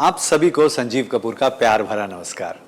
आप सभी को संजीव कपूर का प्यार भरा नमस्कार।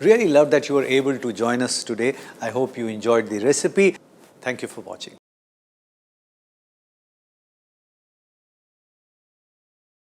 Really love that you were able to join us today. I hope you enjoyed the recipe. Thank you for watching.